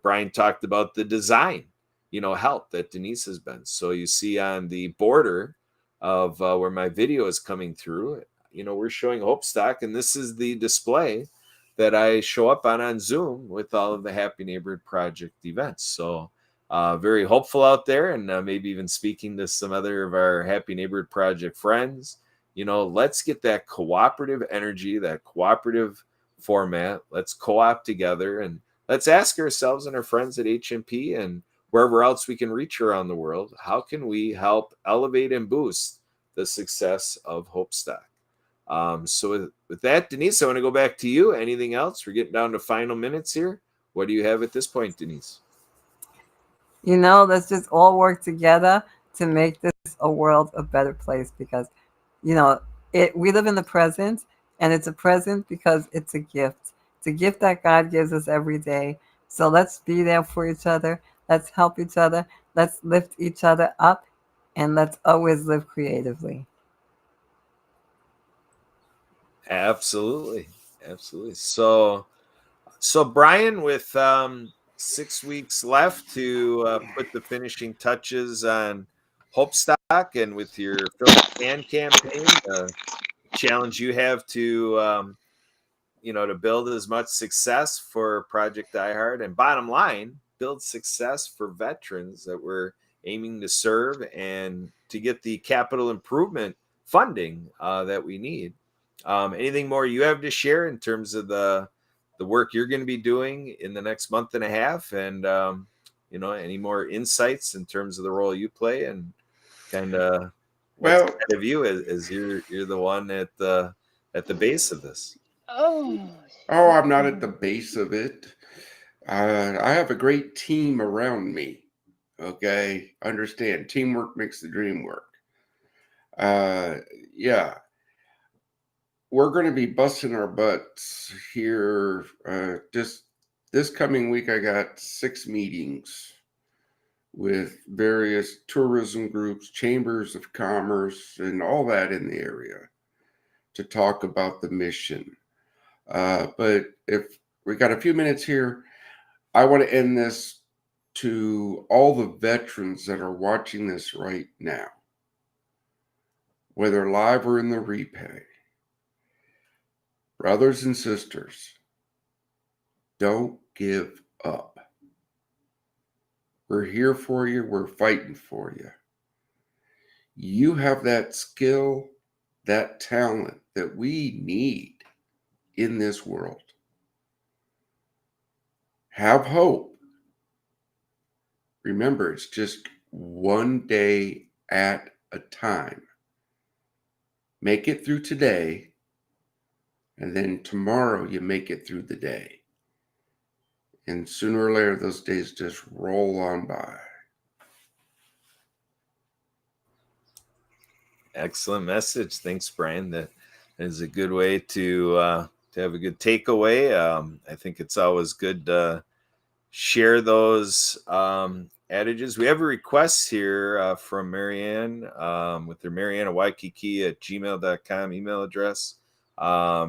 Brian talked about the design, help that Denise has been. So you see on the border of where my video is coming through, we're showing Hopestock, and this is the display that I show up on Zoom with all of the Happy Neighborhood Project events. So very hopeful out there, and maybe even speaking to some other of our Happy Neighborhood Project friends. Let's get that cooperative energy, that cooperative format. Let's co-op together, and let's ask ourselves and our friends at HMP and wherever else we can reach around the world, how can we help elevate and boost the success of Hopestock? So with that, Denise, I want to go back to you. Anything else? We're getting down to final minutes here. What do you have at this point, Denise? Let's just all work together to make this a world a better place, because, we live in the present, and it's a present because it's a gift. It's a gift that God gives us every day. So let's be there for each other. Let's help each other. Let's lift each other up, and let's always live creatively. Absolutely. So Brian, with 6 weeks left to put the finishing touches on Hopestock, and with your Fill the Can campaign, the challenge you have to to build as much success for Project Die Hard, and bottom line, build success for veterans that we're aiming to serve, and to get the capital improvement funding that we need. Anything more you have to share in terms of the work you're going to be doing in the next month and a half, and any more insights in terms of the role you play, and kind of what's ahead of you as you're the one at the base of this? Oh, I'm not at the base of it. I have a great team around me. Okay, understand. Teamwork makes the dream work. Yeah, we're going to be busting our butts here. Just this coming week, I got 6 meetings with various tourism groups, chambers of commerce, and all that in the area to talk about the mission. But if we got a few minutes here, I want to end this to all the veterans that are watching this right now, whether live or in the replay. Brothers and sisters, don't give up. We're here for you. We're fighting for you. You have that skill, that talent that we need in this world. Have hope. Remember, it's just one day at a time. Make it through today, and then tomorrow you make it through the day. And sooner or later, those days just roll on by. Excellent message. Thanks, Brian. That is a good way to have a good takeaway. I think it's always good to share those adages. We have a request here from Marianne with their mariannewaikiki@gmail.com email address.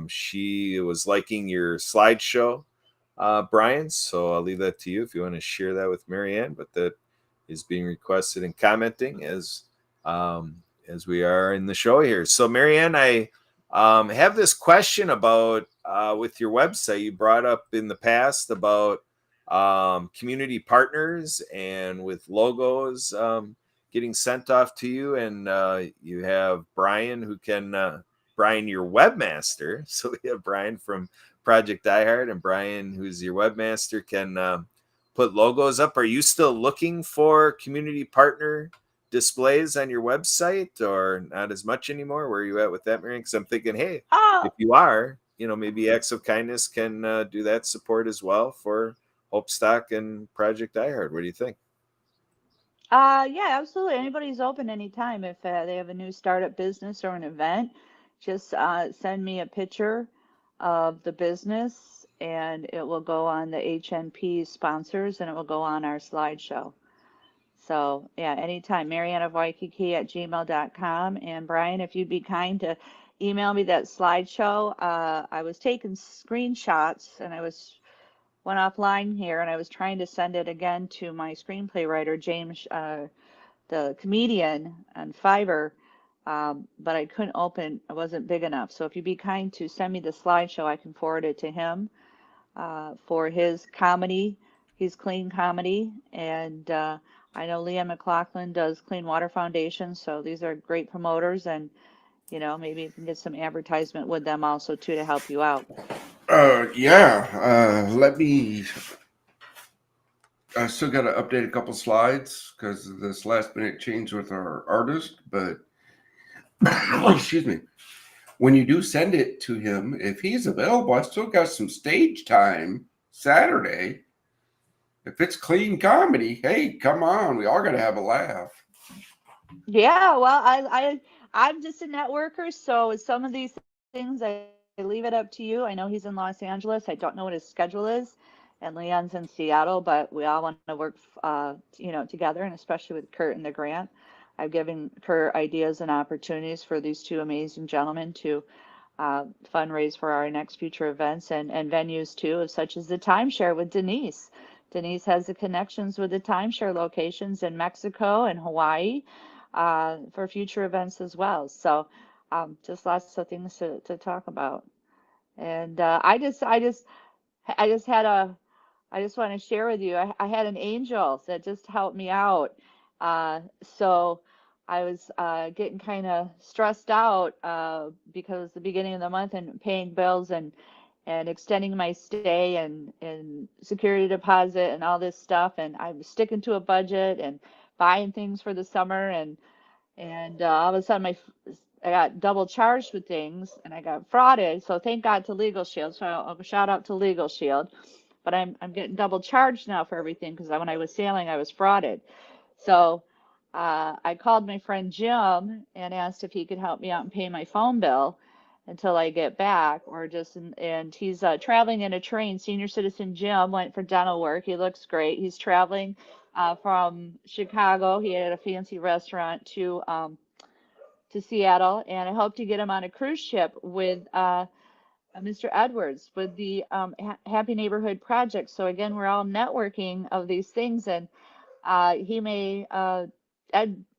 She was liking your slideshow, Brian, so I'll leave that to you if you want to share that with Marianne, but that is being requested and commenting as we are in the show here. So Marianne, I have this question about with your website. You brought up in the past about community partners and with logos getting sent off to you, and you have Brian who can Brian, your webmaster. So we have Brian from Project Diehard and Brian, who's your webmaster, can put logos up. Are you still looking for community partner displays on your website, or not as much anymore? Where are you at with that, Marianne? Because I'm thinking, hey, if you are, maybe Acts of Kindness can do that support as well for Hope Stock and Project Diehard. What do you think? Yeah, absolutely. Anybody's open anytime. If they have a new startup business or an event, just send me a picture of the business and it will go on the HNP sponsors and it will go on our slideshow. So, yeah, anytime. marianneofwaikiki@gmail.com. And Brian, if you'd be kind to email me that slideshow. I was taking screenshots and went offline here and I was trying to send it again to my screenplay writer, James, the comedian on Fiverr, but I couldn't open, it wasn't big enough. So if you'd be kind to send me the slideshow, I can forward it to him for his comedy, his clean comedy. And I know Leanne McLaughlin does Clean Water Foundation, so these are great promoters, and maybe you can get some advertisement with them also too to help you out. Let me. I still got to update a couple slides because of this last minute change with our artist. But excuse me. When you do send it to him, if he's available, I still got some stage time Saturday. If it's clean comedy, hey, come on, we all got to have a laugh. Yeah, well, I'm just a networker, so some of these things I leave it up to you. I know he's in Los Angeles. I don't know what his schedule is, and Leon's in Seattle, but we all want to work, together, and especially with Kurt and the grant. I've given Kurt ideas and opportunities for these two amazing gentlemen to fundraise for our next future events and venues too, such as the timeshare with Denise. Denise has the connections with the timeshare locations in Mexico and Hawaii for future events as well. So just lots of things to talk about. And I just want to share with you, I had an angel that just helped me out. So I was getting kind of stressed out because the beginning of the month and paying bills and extending my stay and security deposit and all this stuff. And I was sticking to a budget and buying things for the summer and all of a sudden I got double charged with things and I got frauded. So thank God to Legal Shield. So I'll shout out to Legal Shield. But I'm getting double charged now for everything because when I was sailing, I was frauded. So I called my friend Jim and asked if he could help me out and pay my phone bill until I get back, or and he's traveling in a train. Senior citizen Jim went for dental work. He looks great. He's traveling from Chicago. He had a fancy restaurant to Seattle, and I hope to get him on a cruise ship with Mr. Edwards with the Happy Neighborhood Project. So again, we're all networking of these things, and he may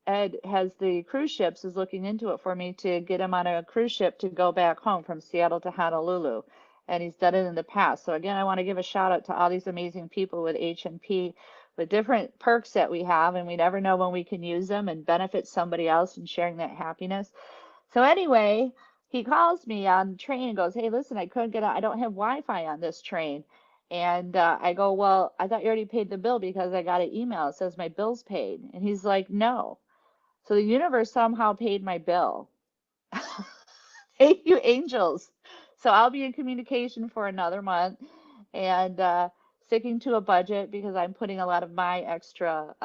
Ed has the cruise ships, is looking into it for me to get him on a cruise ship to go back home from Seattle to Honolulu, and he's done it in the past. So again, I want to give a shout out to all these amazing people with H&P with different perks that we have, and we never know when we can use them and benefit somebody else and sharing that happiness. So anyway, he calls me on the train and goes, "Hey, listen, I don't have Wi-Fi on this train." And I go, "Well, I thought you already paid the bill because I got an email. It says my bill's paid." And he's like, "No." So the universe somehow paid my bill. Thank you, angels. So I'll be in communication for another month and sticking to a budget because I'm putting a lot of my extra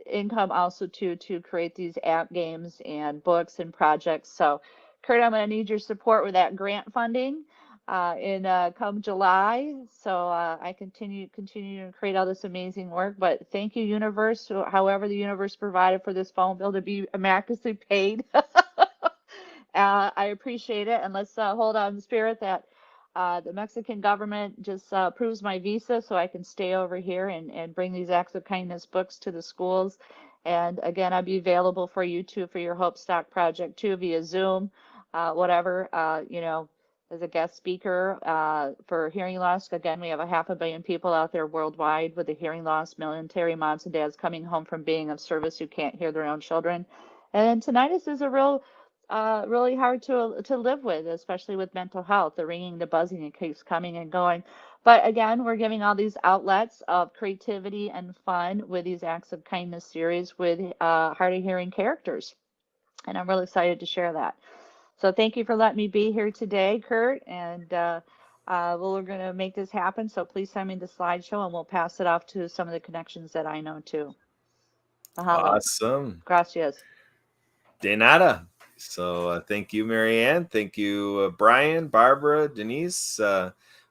income also to create these app games and books and projects. So, Kurt, I'm going to need your support with that grant funding in come July. So I continue to create all this amazing work. But thank you, universe. However, the universe provided for this phone bill to be miraculously paid. I appreciate it, and let's hold on the spirit that the Mexican government just approves my visa so I can stay over here and bring these acts of kindness books to the schools. And again, I'll be available for you too for your Hope Stock project too via Zoom, whatever, as a guest speaker for hearing loss. Again, we have 500 million people out there worldwide with a hearing loss, military moms and dads coming home from being of service who can't hear their own children. And tinnitus is a really hard to live with, especially with mental health. The ringing, the buzzing, it keeps coming and going. But again, we're giving all these outlets of creativity and fun with these acts of kindness series with hard of hearing characters, and I'm really excited to share that. So thank you for letting me be here today, Kurt, and we're going to make this happen. So please send me the slideshow, and we'll pass it off to some of the connections that I know too. Mahalo. Awesome. Gracias. De nada. So thank you, Marianne. Thank you, Brian, Barbara, Denise.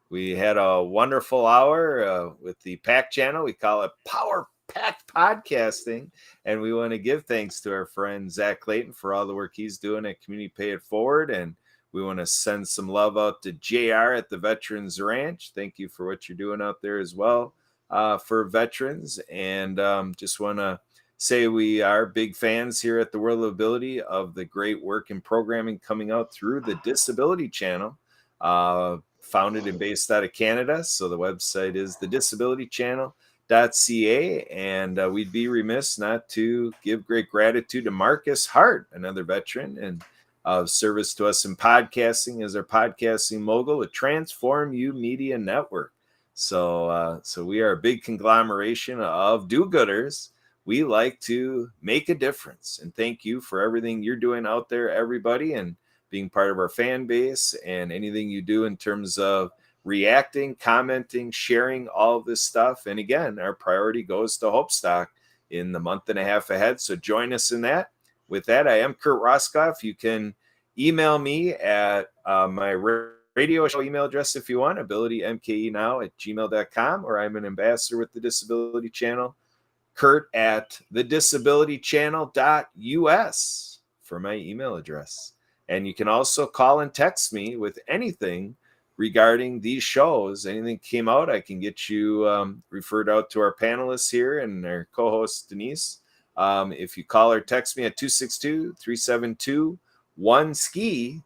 We had a wonderful hour with the PAC channel. We call it Power Packed Podcasting. And we want to give thanks to our friend Zach Clayton for all the work he's doing at Community Pay It Forward. And we want to send some love out to JR at the Veterans Ranch. Thank you for what you're doing out there as well for veterans. And just want to say we are big fans here at the World of Ability of the great work and programming coming out through the Disability Channel, founded and based out of Canada. So the website is thedisabilitychannel.ca, and we'd be remiss not to give great gratitude to Marcus Hart, another veteran and of service to us in podcasting as our podcasting mogul with Transform You Media Network. So we are a big conglomeration of do-gooders. We like to make a difference, and thank you for everything you're doing out there, everybody, and being part of our fan base and anything you do in terms of reacting, commenting, sharing all of this stuff. And again, our priority goes to Hope Stock in the month and a half ahead. So join us in that. With that, I am Kurt Roskoff. You can email me at my radio show email address if you want, abilitymkenow@gmail.com, or I'm an ambassador with the Disability Channel, Kurt at thedisabilitychannel.us for my email address. And you can also call and text me with anything regarding these shows. Anything came out, I can get you referred out to our panelists here and our co-host Denise. If you call or text me at 262-372-1SKI,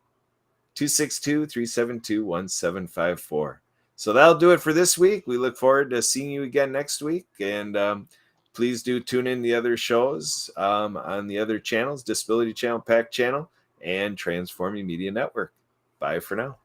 262-372-1754. So that'll do it for this week. We look forward to seeing you again next week. And please do tune in the other shows on the other channels, Disability Channel, PAC Channel, and Transforming Media Network. Bye for now.